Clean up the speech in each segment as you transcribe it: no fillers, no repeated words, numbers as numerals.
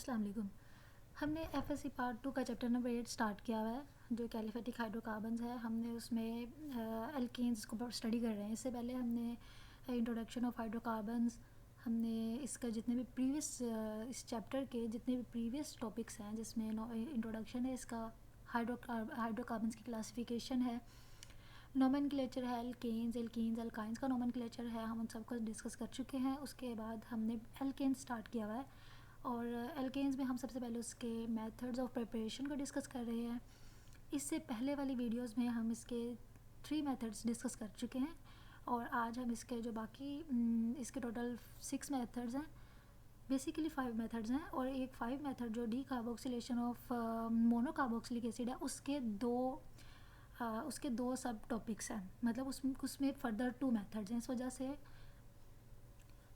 अस्सलाम वालेकुम। हमने एफएससी पार्ट 2 का चैप्टर नंबर 8 स्टार्ट किया हुआ है, जो कि एलिफेटिक हाइड्रोकार्बन्स है। हमने उसमें एल्केन्स को स्टडी कर रहे हैं। इससे पहले हमने इंट्रोडक्शन ऑफ हाइड्रोकार्बन्स, हमने इसका जितने भी प्रीवियस इस चैप्टर के जितने भी प्रीवियस टॉपिक्स हैं जिसमें इंट्रोडक्शन है, इसका हाइड्रोकार्बन्स की क्लासिफिकेशन है, नोमेनक्लेचर है, एल्कीन्स अल्काइंस का नोमेनक्लेचर है, हम उन सबको डिस्कस कर चुके हैं। उसके बाद हमने एल्केन स्टार्ट किया हुआ है और एल्केन्स में हम सबसे पहले उसके मेथड्स ऑफ प्रिपरेशन को डिस्कस कर रहे हैं। इससे पहले वाली वीडियोस में हम इसके 3 मेथड्स डिस्कस कर चुके हैं और आज हम इसके जो बाकी इसके टोटल 6 मेथड्स हैं, बेसिकली 5 मेथड्स हैं और एक 5 मेथड जो D carboxylation of monocarboxylic acid है उसके दो सब टॉपिक्स हैं, मतलब उसमें फर्दर 2 मेथड्स हैं। इस वजह से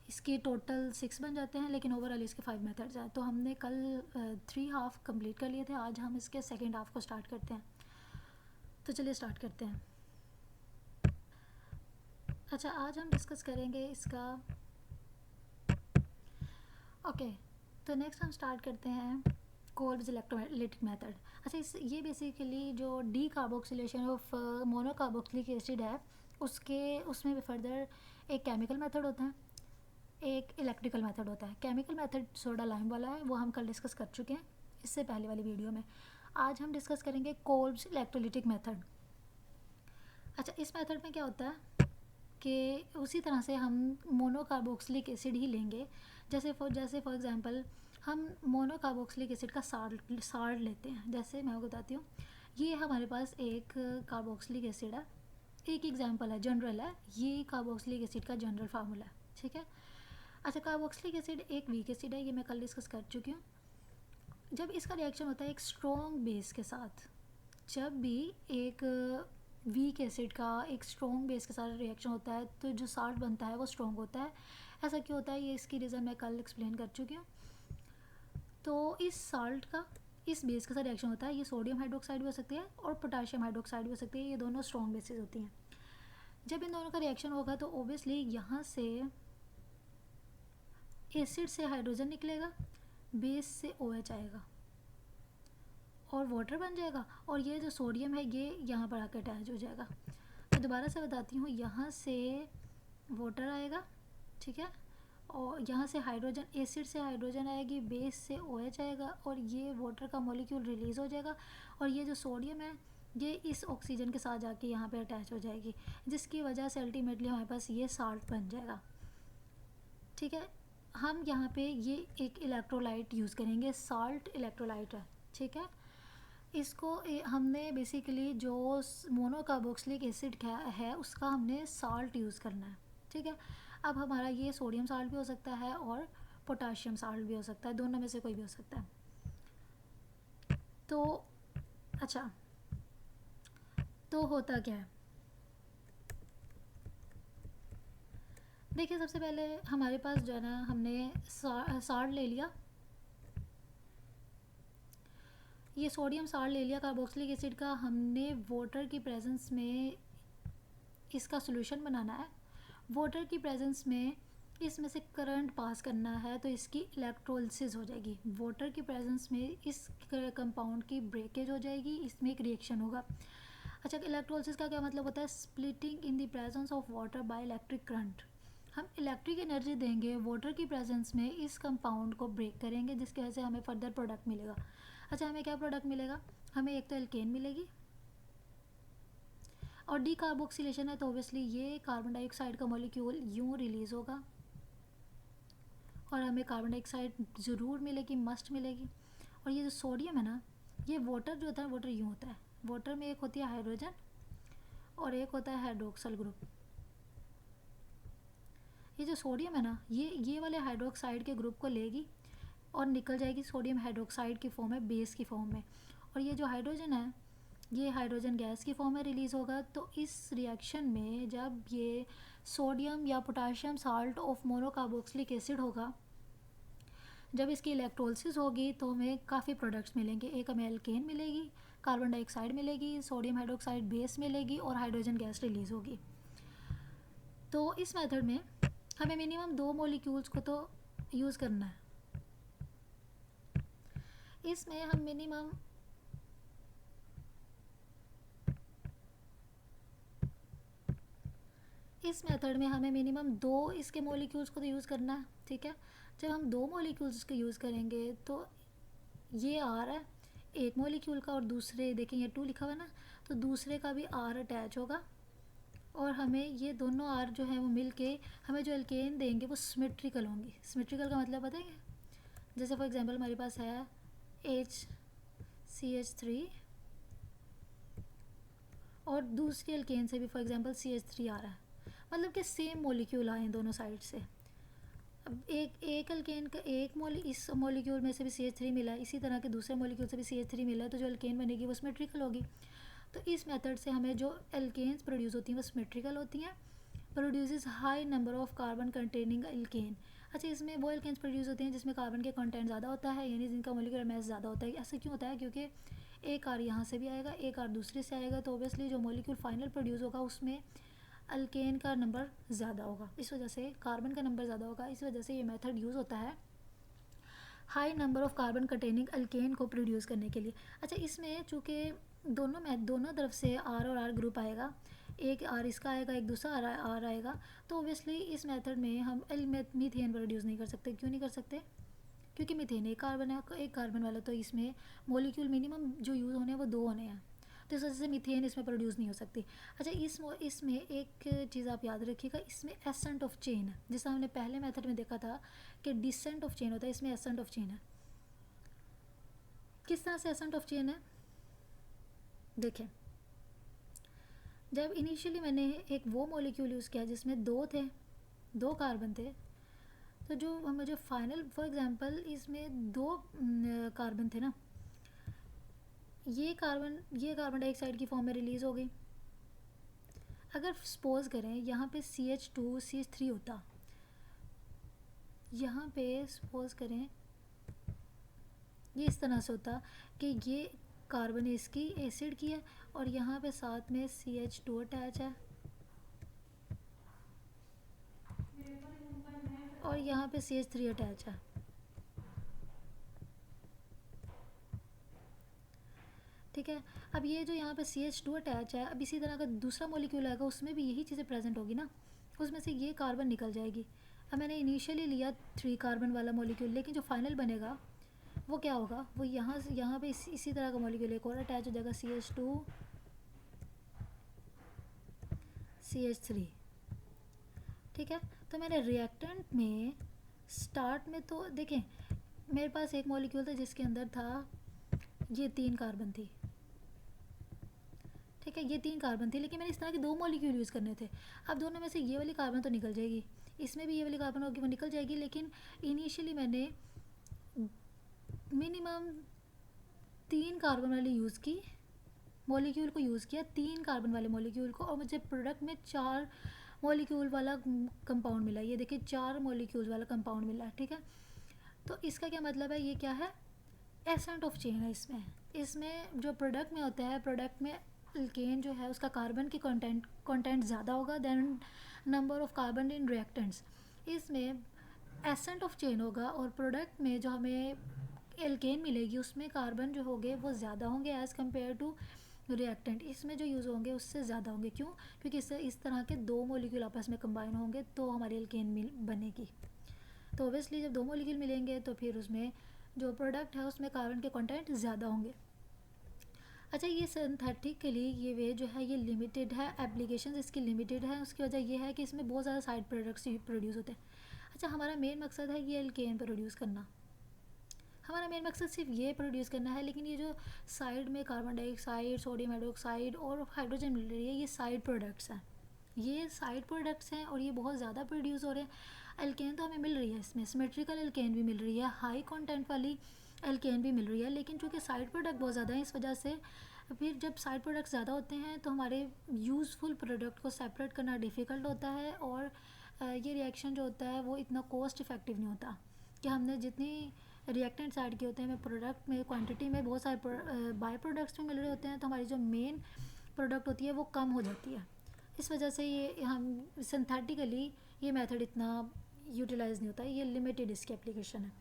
इसके टोटल 6 बन जाते हैं, लेकिन ओवरऑल इसके 5 मेथड्स हैं। तो हमने कल 3 हाफ कंप्लीट कर लिए थे, आज हम इसके सेकेंड हाफ को स्टार्ट करते हैं। तो चलिए स्टार्ट करते हैं। अच्छा, आज हम डिस्कस करेंगे इसका तो नेक्स्ट हम स्टार्ट करते हैं कोल्ब्स इलेक्ट्रोलाइटिक मेथड। अच्छा, ये बेसिकली जो D carboxylation of monocarboxylic acid है उसमें भी फर्दर एक केमिकल मेथड होता है, एक इलेक्ट्रिकल मेथड होता है। केमिकल मेथड सोडा लाइम वाला है, वो हम कल डिस्कस कर चुके हैं इससे पहले वाली वीडियो में। आज हम डिस्कस करेंगे कोल्ब्स इलेक्ट्रोलाइटिक मेथड। अच्छा, इस मेथड में क्या होता है कि उसी तरह से हम मोनोकार्बोक्सिलिक एसिड ही लेंगे। जैसे फॉर एग्जांपल हम मोनोकार्बोक्सिलिक एसिड का साल्ट लेते हैं। जैसे मैं आपको बताती हूँ, ये हमारे पास एक कार्बोक्सिलिक एसिड है, एक एग्जांपल है, जनरल है, ये कार्बोक्सिलिक एसिड का जनरल फार्मूला है, ठीक है। अच्छा, कार्बोक्सिलिक एसिड एक वीक एसिड है, ये मैं कल डिस्कस कर चुकी हूँ। जब इसका रिएक्शन होता है एक स्ट्रॉन्ग बेस के साथ, जब भी एक वीक एसिड का एक स्ट्रॉन्ग बेस के साथ रिएक्शन होता है तो जो साल्ट बनता है वो स्ट्रॉन्ग होता है। ऐसा क्यों होता है, ये इसकी रीज़न मैं कल एक्सप्लेन कर चुकी हूँ। तो इस साल्ट का इस बेस के साथ रिएक्शन होता है, ये सोडियम हाइड्रोक्साइड भी हो सकती है और पोटाशियम हाइड्रोक्साइड भी हो सकती है, ये दोनों स्ट्रॉन्ग बेसिस होती हैं। जब इन दोनों का रिएक्शन होगा तो ओबियसली यहाँ से एसिड से हाइड्रोजन निकलेगा, बेस से OH आएगा और वाटर बन जाएगा, और ये जो सोडियम है ये यहाँ पर आकर अटैच हो जाएगा। मैं दोबारा से बताती हूँ, यहाँ से वाटर आएगा, ठीक है, और यहाँ से हाइड्रोजन, एसिड से हाइड्रोजन आएगी, बेस से OH आएगा और ये वाटर का मॉलिक्यूल रिलीज़ हो जाएगा, और ये जो सोडियम है ये इस ऑक्सीजन के साथ जाके यहाँ पे अटैच हो जाएगी, जिसकी वजह से अल्टीमेटली हमारे पास ये साल्ट बन जाएगा, ठीक है। हम यहाँ पे ये एक इलेक्ट्रोलाइट यूज़ करेंगे, साल्ट इलेक्ट्रोलाइट है, ठीक है। इसको हमने बेसिकली जो मोनोकार्बोक्सिलिक एसिड है उसका हमने साल्ट यूज़ करना है, ठीक है। अब हमारा ये सोडियम साल्ट भी हो सकता है और पोटाशियम साल्ट भी हो सकता है, दोनों में से कोई भी हो सकता है। तो अच्छा, तो होता क्या है, देखिए सबसे पहले हमारे पास जो है ना, हमने साल्ट ले लिया, ये सोडियम साल्ट ले लिया कार्बोक्सिलिक एसिड का, हमने वाटर की प्रेजेंस में इसका सॉल्यूशन बनाना है। वाटर की प्रेजेंस में इसमें से करंट पास करना है तो इसकी इलेक्ट्रोलिसिस हो जाएगी। वाटर की प्रेजेंस में इस कंपाउंड की ब्रेकेज हो जाएगी, इसमें एक रिएक्शन होगा। अच्छा, इलेक्ट्रोलिसिस का क्या मतलब होता है, splitting in the presence of water by electric current. हम इलेक्ट्रिक एनर्जी देंगे वाटर की प्रेजेंस में, इस कंपाउंड को ब्रेक करेंगे, जिसकी वजह से हमें फर्दर प्रोडक्ट मिलेगा। अच्छा, हमें क्या प्रोडक्ट मिलेगा, हमें एक तो एल्केन मिलेगी, और डी कार्बोक्सिलेशन है तो ओबियसली ये कार्बन डाइऑक्साइड का मॉलिक्यूल यूँ रिलीज़ होगा और हमें कार्बन डाइऑक्साइड ज़रूर मिलेगी, मस्ट मिलेगी। और ये जो सोडियम है ना, ये वाटर जो होता है, वाटर यूँ होता है, वाटर में एक होती है हाइड्रोजन और एक होता है हाइड्रोक्सल ग्रुप। ये जो सोडियम है ना, ये वाले हाइड्रोक्साइड के ग्रुप को लेगी और निकल जाएगी सोडियम हाइड्रोक्साइड की फॉर्म में, बेस की फॉर्म में। और ये जो हाइड्रोजन है ये हाइड्रोजन गैस की फॉर्म में रिलीज़ होगा। तो इस रिएक्शन में जब ये सोडियम या potassium salt of monocarboxylic acid होगा, जब इसकी इलेक्ट्रोलिसिस होगी तो हमें काफ़ी प्रोडक्ट्स मिलेंगे। एक हमें एल्केन मिलेगी, कार्बन डाइऑक्साइड मिलेगी, सोडियम हाइड्रोक्साइड बेस मिलेगी और हाइड्रोजन गैस रिलीज़ होगी। तो इस मेथड में हमें मिनिमम 2 मॉलिक्यूल्स को तो यूज़ करना है, इसमें हम मिनिमम इस मेथड में हमें मिनिमम 2 इसके मॉलिक्यूल्स को तो यूज़ करना है, ठीक है। जब हम 2 मॉलिक्यूल्स को यूज़ करेंगे तो ये आर है एक मॉलिक्यूल का, और दूसरे देखें ये 2 लिखा हुआ है ना, तो दूसरे का भी आर अटैच होगा, और हमें ये दोनों आर जो है वो मिल के हमें जो एल्केन देंगे वो सिमेट्रिकल होंगी। सिमेट्रिकल का मतलब पता है, जैसे फॉर एग्जांपल हमारे पास है HCH3 और दूसरी एल्केन से भी फॉर एग्जांपल CH3 आ रहा है, मतलब कि सेम मॉलिक्यूल आए दोनों साइड से। अब एक एल्केन का इस मॉलिक्यूल में से भी CH3 मिला है, इसी तरह के दूसरे मॉलिक्यूल से भी CH3 मिला है, तो जो एल्केन बनेगी वो सिमेट्रिकल होगी। तो इस मेथड से हमें जो एल्केन्स प्रोड्यूस होती हैं वो सिमेट्रिकल होती हैं, produces high number of carbon containing alkane. अच्छा, इसमें वो एल्केन्स प्रोड्यूस होते हैं जिसमें कार्बन के कंटेंट ज़्यादा होता है, यानी जिनका मॉलिक्यूलर मास ज़्यादा होता है। ऐसा क्यों होता है? क्योंकि एक आर यहाँ से भी आएगा, एक आर दूसरे से आएगा, तो ओबियसली जो मॉलिक्यूल फाइनल प्रोड्यूस होगा उसमें अल्केन का नंबर ज़्यादा होगा, इस वजह से कार्बन का नंबर ज़्यादा होगा। इस वजह से ये मेथड यूज़ होता है high number of carbon containing alkane को प्रोड्यूस करने के लिए। अच्छा, इसमें चूँकि दोनों तरफ से आर और आर ग्रुप आएगा, एक आर इसका आएगा, एक दूसरा आर आएगा, तो ओबियसली इस मेथड में हम मीथेन प्रोड्यूस नहीं कर सकते। क्यों नहीं कर सकते? क्योंकि मीथेन एक कार्बन है, एक कार्बन वाला, तो इसमें मॉलिक्यूल मिनिमम जो यूज़ होने हैं वो 2 होने हैं, तो इस वजह से मीथेन इसमें प्रोड्यूस नहीं हो सकती। अच्छा, इसमें एक चीज़ आप याद रखिएगा, इसमें एसेंट ऑफ चेन है, जैसा हमने पहले मेथड में देखा था कि डिसेंट ऑफ चेन होता है, इसमें एसेंट ऑफ चेन है। किस तरह से एसेंट ऑफ चेन है? देखें, जब इनिशियली मैंने एक वो मॉलिक्यूल यूज़ किया जिसमें 2 कार्बन थे, तो जो मुझे फाइनल फॉर एग्जांपल इसमें 2 कार्बन थे ना, ये कार्बन डाइऑक्साइड की फॉर्म में रिलीज़ हो गई। अगर सपोज करें यहाँ पे CH2 CH3 होता, यहाँ पे सपोज करें ये इस तरह से होता कि ये कार्बन इसकी एसिड की है और यहाँ पे साथ में CH2 अटैच है, और यहाँ पे CH3 अटैच है। ठीक है, अब ये जो यहाँ पे CH2 अटैच है, अब इसी तरह का दूसरा मॉलिक्यूल आएगा, उसमें भी यही चीज़ें प्रेजेंट होगी ना, उसमें से ये कार्बन निकल जाएगी। अब मैंने इनिशियली लिया 3 कार्बन वाला मॉलिक्यूल, लेकिन जो फाइनल बनेगा वो क्या होगा, वो यहाँ पे इसी तरह का मॉलिक्यूल एक और अटैच हो जाएगा, CH2 CH3। ठीक है, तो मैंने रिएक्टेंट में स्टार्ट में तो देखें मेरे पास एक मॉलिक्यूल था जिसके अंदर था ये 3 कार्बन थी। ठीक है, ये 3 कार्बन थी, लेकिन मैंने इस तरह के 2 मॉलिक्यूल यूज़ करने थे। अब दोनों में से ये वाली कार्बन तो निकल जाएगी, इसमें भी ये वाली कार्बन होगी, वो निकल जाएगी, लेकिन इनिशियली मैंने मिनिमम 3 कार्बन वाली यूज़ की मॉलिक्यूल को यूज़ किया, 3 कार्बन वाले मॉलिक्यूल को, और मुझे प्रोडक्ट में 4 मॉलिक्यूल वाला कंपाउंड मिला। ये देखिए 4 मॉलिक्यूल वाला कंपाउंड मिला। ठीक है, तो इसका क्या मतलब है, ये क्या है, एसेंट ऑफ चेन है। इसमें जो प्रोडक्ट में होता है, प्रोडक्ट में अल्केन जो है उसका कार्बन की कंटेंट ज़्यादा होगा then number of carbon in reactants. इसमें एसेंट ऑफ चेन होगा, और प्रोडक्ट में जो हमें एल्केन मिलेगी उसमें कार्बन जो होंगे वो ज़्यादा होंगे एज़ कम्पेयर टू रिएक्टेंट। इसमें जो यूज़ होंगे उससे ज़्यादा होंगे। क्यों? क्योंकि इससे इस तरह के 2 मॉलिक्यूल आपस में कंबाइन होंगे तो हमारी एल्केन बनेगी। तो ओबियसली जब 2 मॉलिक्यूल मिलेंगे तो फिर उसमें जो प्रोडक्ट है उसमें कार्बन के कंटेंट ज़्यादा होंगे। अच्छा, ये सिंथेटिकली ये वे जो है ये लिमिटेड है, एप्लीकेशन इसकी लिमिटेड है। उसकी वजह ये है कि इसमें बहुत ज़्यादा साइड प्रोडक्ट्स प्रोड्यूस होते हैं। अच्छा, हमारा मेन मकसद है ये एल्केन प्रोड्यूस करना, हमारा मेन मकसद सिर्फ ये प्रोड्यूस करना है, लेकिन ये जो साइड में कार्बन डाइऑक्साइड, सोडियम हाइड्रोक्साइड और हाइड्रोजन मिल रही है, ये साइड प्रोडक्ट्स हैं, ये साइड प्रोडक्ट्स हैं, और ये बहुत ज़्यादा प्रोड्यूस हो रहे हैं। एल्केन तो हमें मिल रही है, इसमें सिमेट्रिकल एल्केन भी मिल रही है, हाई कंटेंट वाली एल्केन भी मिल रही है, लेकिन चूँकि साइड प्रोडक्ट बहुत ज़्यादा है, इस वजह से फिर जब साइड प्रोडक्ट्स ज़्यादा होते हैं तो हमारे यूज़फुल प्रोडक्ट को सेपरेट करना डिफ़िकल्ट होता है, और ये रिएक्शन जो होता है वो इतना कॉस्ट इफ़ेक्टिव नहीं होता कि हमने जितनी रिएक्टेंट्स ऐड किए होते हैं, हमें प्रोडक्ट में क्वांटिटी में बहुत सारे बाय प्रोडक्ट्स भी मिल रहे होते हैं, तो हमारी जो मेन प्रोडक्ट होती है वो कम हो जाती है। इस वजह से ये हम सिंथेटिकली ये मेथड इतना यूटिलाइज़ नहीं होता है, ये लिमिटेड इसकी एप्लीकेशन है।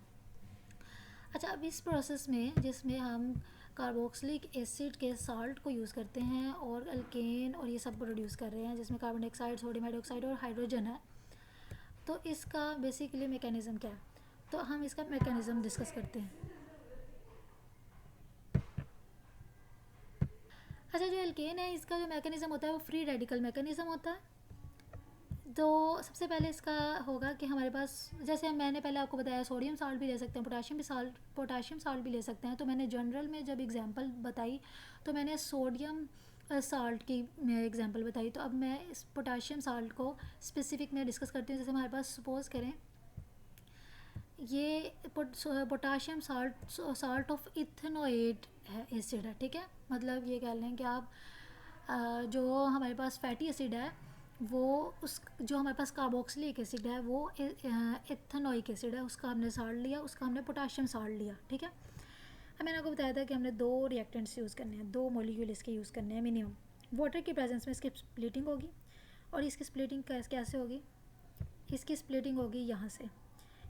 अच्छा, अच्छा, अब इस प्रोसेस में जिसमें हम कार्बोक्सिलिक एसिड के साल्ट को यूज़ करते हैं और अल्केन और ये सब प्रोड्यूस कर रहे हैं, जिसमें कार्बन डाइऑक्साइड, सोडियम हाइड्रोक्साइड और हाइड्रोजन है, तो इसका बेसिकली मैकेनिज़्म क्या है? तो हम इसका मैकेनिज़्म डिस्कस करते हैं। अच्छा, जो एल्केन है इसका जो मैकेनिज़्म होता है वो फ्री रेडिकल मैकेनिज़्म होता है। तो सबसे पहले इसका होगा कि हमारे पास, जैसे मैंने पहले आपको बताया, सोडियम साल्ट भी ले सकते हैं, पोटाशियम साल्ट भी ले सकते हैं। तो मैंने जनरल में जब एग्जांपल बताई तो मैंने सोडियम साल्ट की एग्जांपल बताई। तो अब मैं इस पोटाशियम साल्ट को स्पेसिफिक में डिस्कस करती हूँ। जैसे हमारे पास सपोज़ करें ये पोटाशियम साल्ट ऑफ इथेनोएट है, एसिड है, ठीक है। मतलब ये कह लें कि आप जो हमारे पास फैटी एसिड है वो उस, जो हमारे पास कार्बोक्सिलिक एसिड है वो इथेनोइक एसिड है, उसका हमने साल्ट लिया, उसका हमने पोटाशियम साल्ट लिया, ठीक है। अब मैंने आपको बताया था कि हमने 2 रिएक्टेंट्स यूज़ करने हैं, 2 मॉलिक्यूल इसके यूज़ करने हैं मिनिमम। वाटर की प्रेजेंस में इसकी स्प्लिटिंग होगी, और इसकी स्प्लिटिंग कैसे होगी? इसकी स्प्लिटिंग होगी यहाँ से,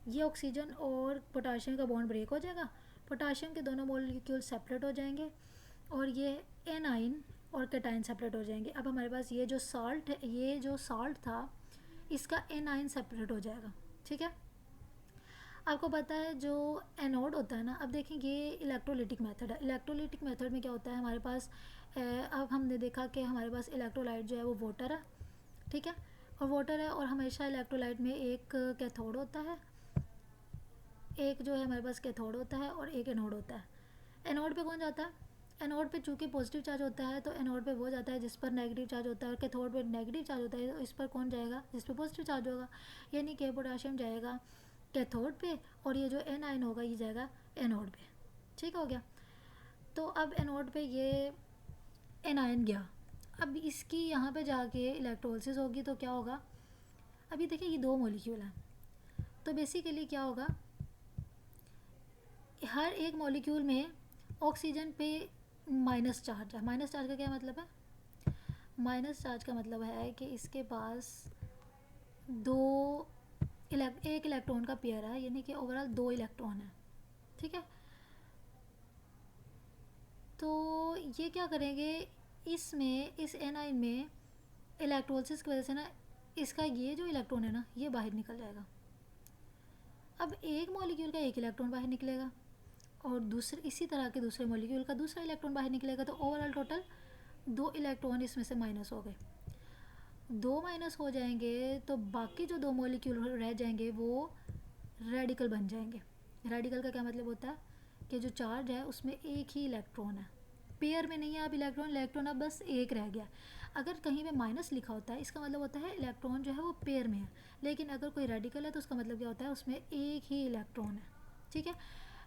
ये ऑक्सीजन और पोटाशियम का बॉन्ड ब्रेक हो जाएगा, पोटाशियम के दोनों मॉलिक्यूल सेपरेट हो जाएंगे, और ये एनाइन और कैटाइन सेपरेट हो जाएंगे। अब हमारे पास ये जो साल्ट है, ये जो साल्ट था इसका एनाइन सेपरेट हो जाएगा, ठीक है। आपको पता है जो एनोड होता है ना, अब देखें ये इलेक्ट्रोलिटिक मेथड है। इलेक्ट्रोलिटिक मेथड में क्या होता है हमारे पास, अब हमने देखा कि हमारे पास इलेक्ट्रोलाइट जो है वो वाटर है, ठीक है, और वाटर है, और हमेशा इलेक्ट्रोलाइट में एक कैथोड होता है, एक जो है हमारे पास कैथोड होता है, और एक एनोड होता है। एनोड पे कौन जाता है? एनोड पे चूँकि पॉजिटिव चार्ज होता है तो एनोड पे वो जाता है जिस पर नेगेटिव चार्ज होता है, और कैथोड पे नेगेटिव चार्ज होता है तो इस पर कौन जाएगा? जिस पे पॉजिटिव चार्ज होगा, यानी कि पोटाशियम जाएगा कैथोड पे, और ये जो एनाइन होगा ये जाएगा एनोड पे, ठीक हो गया। तो अब एनोड पे ये एनाइन गया, अब इसकी यहाँ पे जाके इलेक्ट्रोलिसिस होगी तो क्या होगा? अभी देखिए ये 2 मॉलिक्यूल हैं, तो बेसिकली क्या होगा, हर एक मॉलिक्यूल में ऑक्सीजन पे माइनस चार्ज है। माइनस चार्ज का क्या मतलब है? माइनस चार्ज का मतलब है कि इसके पास एक इलेक्ट्रॉन का पेयर है, यानी कि ओवरऑल 2 इलेक्ट्रॉन है, ठीक है। तो ये क्या करेंगे, इसमें इस एनाइन में इलेक्ट्रोलिसिस की वजह से ना इसका ये जो इलेक्ट्रॉन है ना ये बाहर निकल जाएगा। अब एक मॉलिक्यूल का एक इलेक्ट्रॉन बाहर निकलेगा, और दूसरे इसी तरह के दूसरे मॉलिक्यूल का दूसरा इलेक्ट्रॉन बाहर निकलेगा, तो ओवरऑल टोटल 2 इलेक्ट्रॉन इसमें से माइनस हो गए। 2 माइनस हो जाएंगे तो बाकी जो 2 मॉलिक्यूल रह जाएंगे वो रेडिकल बन जाएंगे। रेडिकल का क्या मतलब होता है कि जो चार्ज है उसमें एक ही इलेक्ट्रॉन है, पेयर में नहीं है। अब इलेक्ट्रॉन अब बस एक रह गया। अगर कहीं पे माइनस लिखा होता है इसका मतलब होता है इलेक्ट्रॉन जो है वो पेयर में है, लेकिन अगर कोई रेडिकल है तो उसका मतलब क्या होता है, उसमें एक ही इलेक्ट्रॉन है, ठीक है।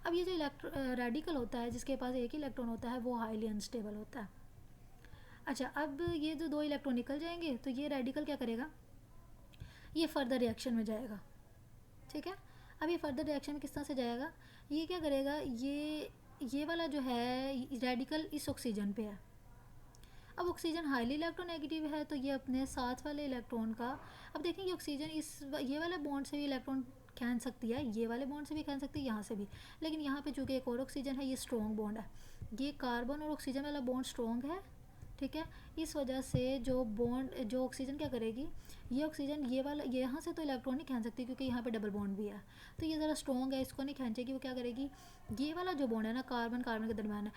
अब ये जो रेडिकल होता है जिसके पास एक ही इलेक्ट्रॉन होता है वो हाईली अनस्टेबल होता है। अच्छा, अब ये जो 2 इलेक्ट्रॉन निकल जाएंगे तो ये रेडिकल क्या करेगा, ये फर्दर रिएक्शन में जाएगा, ठीक है। अब ये फर्दर रिएक्शन में किस तरह से जाएगा, ये क्या करेगा, ये वाला जो है रेडिकल इस ऑक्सीजन पे है। अब ऑक्सीजन हाईली इलेक्ट्रोनेगेटिव है तो ये अपने साथ वाले इलेक्ट्रॉन का, अब देखें ये ऑक्सीजन ये वाले बॉन्ड से भी इलेक्ट्रॉन खींच सकती है, ये वाले बॉन्ड से भी खींच सकती है, यहाँ से भी, लेकिन यहाँ पे चूँकि एक और ऑक्सीजन है, ये स्ट्रॉन्ग बॉन्ड है, ये कार्बन और ऑक्सीजन वाला बॉन्ड स्ट्रॉन्ग है, ठीक है। इस वजह से जो ऑक्सीजन क्या करेगी, ये ऑक्सीजन ये वाला यहाँ से तो इलेक्ट्रॉन नहीं खींच सकती क्योंकि यहाँ पे डबल बॉन्ड भी है, तो ये ज़रा स्ट्रॉन्ग है, इसको नहीं खींचेगी। वो क्या करेगी, ये वाला जो बॉन्ड है ना कार्बन कार्बन के दरमियान है,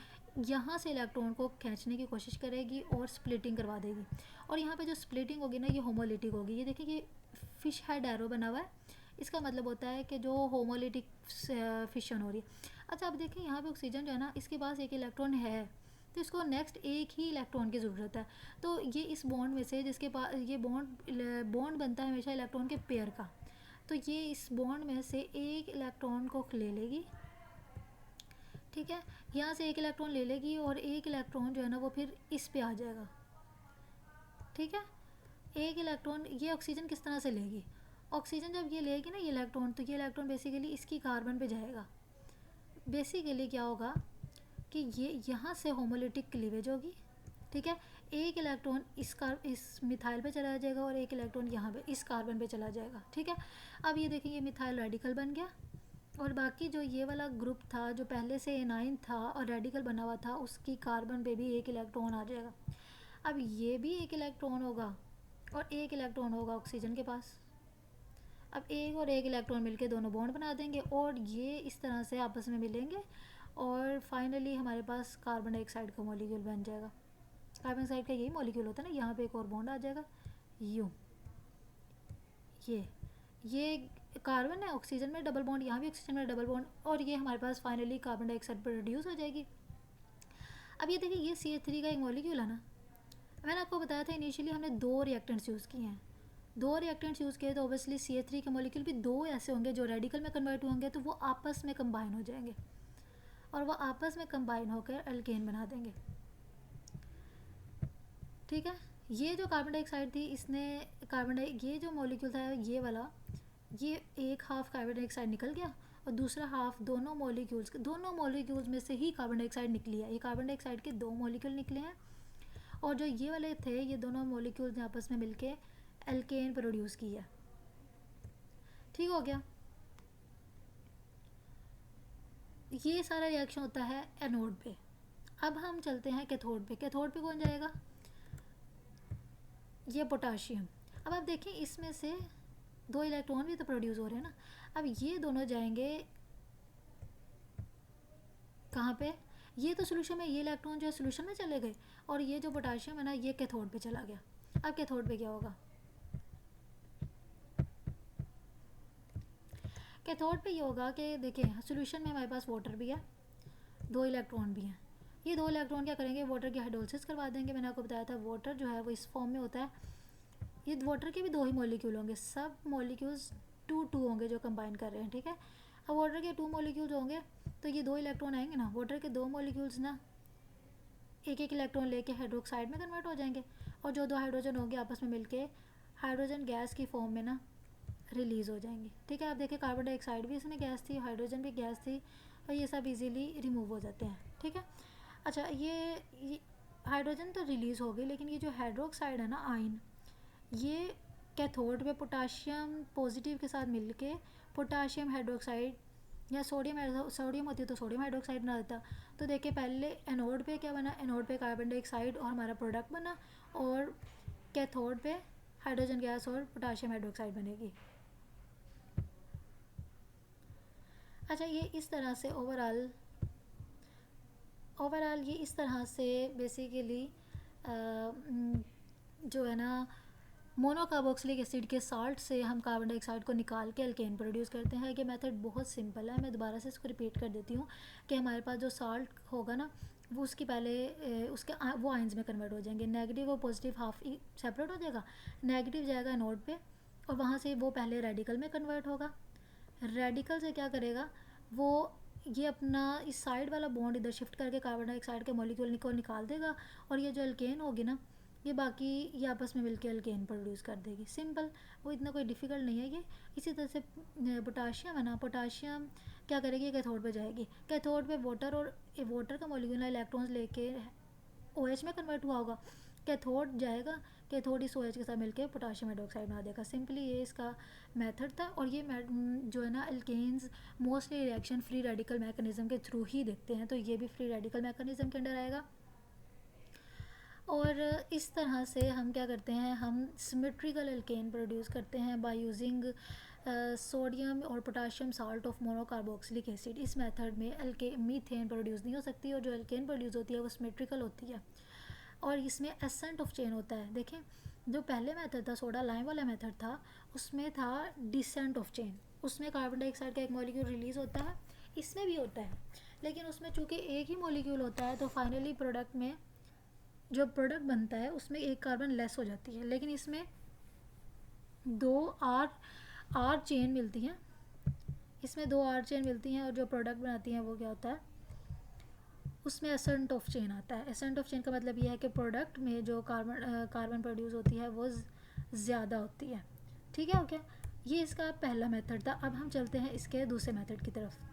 यहाँ से इलेक्ट्रॉन को खींचने की कोशिश करेगी और स्प्लिटिंग करवा देगी, और यहाँ पे जो स्प्लिटिंग होगी ना ये होमोलिटिक होगी। ये देखिए ये फिश हेड एरो बना हुआ है, इसका मतलब होता है कि जो होमोलिटिक फिशन हो रही है। अच्छा, अब देखिए यहाँ पे ऑक्सीजन जो है ना इसके पास एक इलेक्ट्रॉन है, तो इसको नेक्स्ट एक ही इलेक्ट्रॉन की ज़रूरत है, तो ये इस बॉन्ड में से जिसके पास ये बॉन्ड बनता है हमेशा इलेक्ट्रॉन के पेयर का, तो ये इस बॉन्ड में से एक इलेक्ट्रॉन को ले लेगी, ठीक है। यहाँ से एक इलेक्ट्रॉन ले लेगी और एक इलेक्ट्रॉन जो है ना वो फिर इस पे आ जाएगा, ठीक है। एक इलेक्ट्रॉन ये ऑक्सीजन किस तरह से लेगी, ऑक्सीजन जब ये लेगी ना ये इलेक्ट्रॉन, तो ये इलेक्ट्रॉन बेसिकली इसकी कार्बन पे जाएगा। बेसिकली क्या होगा कि ये यहाँ से होमोलिटिक क्लीवेज होगी, ठीक है। एक इलेक्ट्रॉन इस मिथाइल पे चला जाएगा और एक इलेक्ट्रॉन यहाँ पे इस कार्बन पे चला जाएगा, ठीक है। अब ये देखेंगे मिथाइल रेडिकल बन गया, और बाकी जो ये वाला ग्रुप था जो पहले से एनाइन था और रेडिकल बना हुआ था, उसकी कार्बन पे भी एक इलेक्ट्रॉन आ जाएगा। अब ये भी एक इलेक्ट्रॉन होगा और एक इलेक्ट्रॉन होगा ऑक्सीजन के पास। अब एक और एक इलेक्ट्रॉन मिलके दोनों बॉन्ड बना देंगे और ये इस तरह से आपस में मिलेंगे और फाइनली हमारे पास कार्बन डाइऑक्साइड का मॉलिक्यूल बन जाएगा। कार्बन डाइऑक्साइड का यही मॉलिक्यूल होता है ना, यहाँ पे एक और बॉन्ड आ जाएगा यूँ, ये कार्बन है, ऑक्सीजन में डबल बॉन्ड, यहाँ भी ऑक्सीजन में डबल बॉन्ड, और ये हमारे पास फाइनली कार्बन डाइऑक्साइड प्रोड्यूस हो जाएगी। अब ये देखिए ये CH3 का एक मॉलिक्यूल है ना, मैंने आपको बताया था इनिशियली हमने दो रिएक्टेंट्स यूज़ किए हैं, दो रिएक्टेंट्स यूज़ किए तो ऑब्वियसली CH3 के मॉलिक्यूल भी दो ऐसे होंगे जो रेडिकल में कन्वर्ट होंगे, तो वो आपस में कंबाइन हो जाएंगे और वो आपस में कंबाइन होकर एल्केन बना देंगे। ठीक है, ये जो कार्बन डाइऑक्साइड थी इसने ये जो मॉलिक्यूल था ये वाला, ये एक हाफ कार्बन डाइऑक्साइड निकल गया और दूसरा हाफ दोनों मॉलिक्यूल्स में से ही कार्बन डाइऑक्साइड निकली है। ये कार्बन डाइऑक्साइड के दो मॉलिक्यूल निकले हैं और जो ये वाले थे ये दोनों मॉलिक्यूल्स ने आपस में मिलके एल्केन प्रोड्यूस किया। ठीक हो गया, ये सारा रिएक्शन होता है एनोड पे। अब हम चलते हैं कैथोड पे। कैथोड पे कौन जाएगा? ये पोटाशियम। अब आप देखें इसमें से दो इलेक्ट्रॉन भी तो प्रोड्यूस हो रहे हैं ना। अब ये दोनों जाएंगे कहाँ पे? ये तो सोल्यूशन में, ये इलेक्ट्रॉन जो है सोल्यूशन में चले गए और ये जो पोटाशियम है ना ये कैथोड पे चला गया। अब कैथोड पे क्या होगा? कैथोड पे ये होगा कि देखिए सोल्यूशन में हमारे पास वाटर भी है, दो इलेक्ट्रॉन भी हैं। ये दो इलेक्ट्रॉन क्या करेंगे? वाटर की हाइड्रोलिसिस करवा देंगे। मैंने आपको बताया था वाटर जो है वो इस फॉर्म में होता है। ये वाटर के भी दो ही मॉलिक्यूल होंगे, सब मॉलिक्यूल्स 2 होंगे जो कंबाइन कर रहे हैं। ठीक है, अब वाटर के 2 मॉलिक्यूल्स होंगे तो ये दो इलेक्ट्रॉन आएंगे ना, वाटर के दो मॉलिक्यूल्स ना एक एक इलेक्ट्रॉन लेके हाइड्रोक्साइड में कन्वर्ट हो जाएंगे और जो दो हाइड्रोजन होंगे आपस में मिलके हाइड्रोजन गैस की फॉर्म में ना रिलीज़ हो जाएंगे। ठीक है, आप देखिए कार्बन डाइऑक्साइड भी इसमें गैस थी, हाइड्रोजन भी गैस थी और ये सब इजीली रिमूव हो जाते हैं। ठीक है, अच्छा ये हाइड्रोजन तो रिलीज़ हो गई, लेकिन ये जो हाइड्रोक्साइड है ना आयन, ये कैथोड पे पोटाशियम पॉजिटिव के साथ मिलके पोटाशियम हाइड्रोक्साइड या सोडियम होती तो सोडियम हाइड्रोक्साइड बना देता। तो देखिए पहले एनोड पे क्या बना? एनोड पे कार्बन डाइऑक्साइड और हमारा प्रोडक्ट बना और कैथोड पे हाइड्रोजन गैस और पोटाशियम हाइड्रोक्साइड बनेगी। अच्छा, ये इस तरह से ओवरऑल ये इस तरह से बेसिकली जो है ना मोनोकार्बोक्सिलिक एसिड के साल्ट से हम कार्बन डाइऑक्साइड को निकाल के अल्केन प्रोड्यूस करते हैं। ये मेथड बहुत सिंपल है, मैं दोबारा से इसको रिपीट कर देती हूँ कि हमारे पास जो साल्ट होगा ना वो उसकी पहले वो आयंस में कन्वर्ट हो जाएंगे। नेगेटिव और पॉजिटिव हाफ सेपरेट हो जाएगा, नेगेटिव जाएगा नोड पे और वहाँ से वो पहले रेडिकल में कन्वर्ट होगा। रेडिकल से क्या करेगा वो, ये अपना इस साइड वाला बॉन्ड इधर शिफ्ट करके कार्बन डाइऑक्साइड के मॉलिक्यूल को निकाल देगा और ये जो अल्केन होगी ना ये बाकी ये आपस में मिलकर अल्केन प्रोड्यूस कर देगी। सिंपल, वो इतना कोई डिफ़िकल्ट नहीं है ये। इसी तरह से पोटाशियम है ना, पोटाशियम क्या करेगी? कैथोड पे जाएगी, कैथोड पे वाटर और वाटर का मॉलिक्यूल इलेक्ट्रॉन्स लेके OH में कन्वर्ट हुआ होगा, कैथोड जाएगा, कैथोड इस OH के साथ मिलकर पोटाशियम हाइड्रोक्साइड बना देगा। सिंपली ये इसका मेथड था और ये जो है ना alkanes mostly reaction free radical mechanism के थ्रू ही देखते हैं, तो ये भी फ्री रेडिकल मैकेनिज्म के अंडर आएगा। और इस तरह से हम क्या करते हैं, हम सिमेट्रिकल अल्केन प्रोड्यूस करते हैं बाय यूजिंग सोडियम और potassium salt of monocarboxylic acid. इस मेथड में मीथेन प्रोड्यूस नहीं हो सकती और जो अल्केन प्रोड्यूस होती है वो सिमेट्रिकल होती है और इसमें एसेंट ऑफ चेन होता है। देखें जो पहले मेथड था सोडा लाइम वाला मेथड था, उसमें था डिसेंट ऑफ चेन, उसमें कार्बन डाइऑक्साइड का एक मॉलिक्यूल रिलीज़ होता है, इसमें भी होता है, लेकिन उसमें चूँकि एक ही मॉलिक्यूल होता है तो फाइनली प्रोडक्ट में जो प्रोडक्ट बनता है उसमें एक कार्बन लेस हो जाती है। लेकिन इसमें दो आर चेन मिलती हैं, इसमें दो आर चेन मिलती हैं और जो प्रोडक्ट बनाती हैं वो क्या होता है, उसमें एसेंट ऑफ चेन आता है। एसेंट ऑफ चेन का मतलब ये है कि प्रोडक्ट में जो कार्बन प्रोड्यूस होती है वो ज़्यादा होती है। ठीक है, ओके, ये इसका पहला मेथड था। अब हम चलते हैं इसके दूसरे मेथड की तरफ।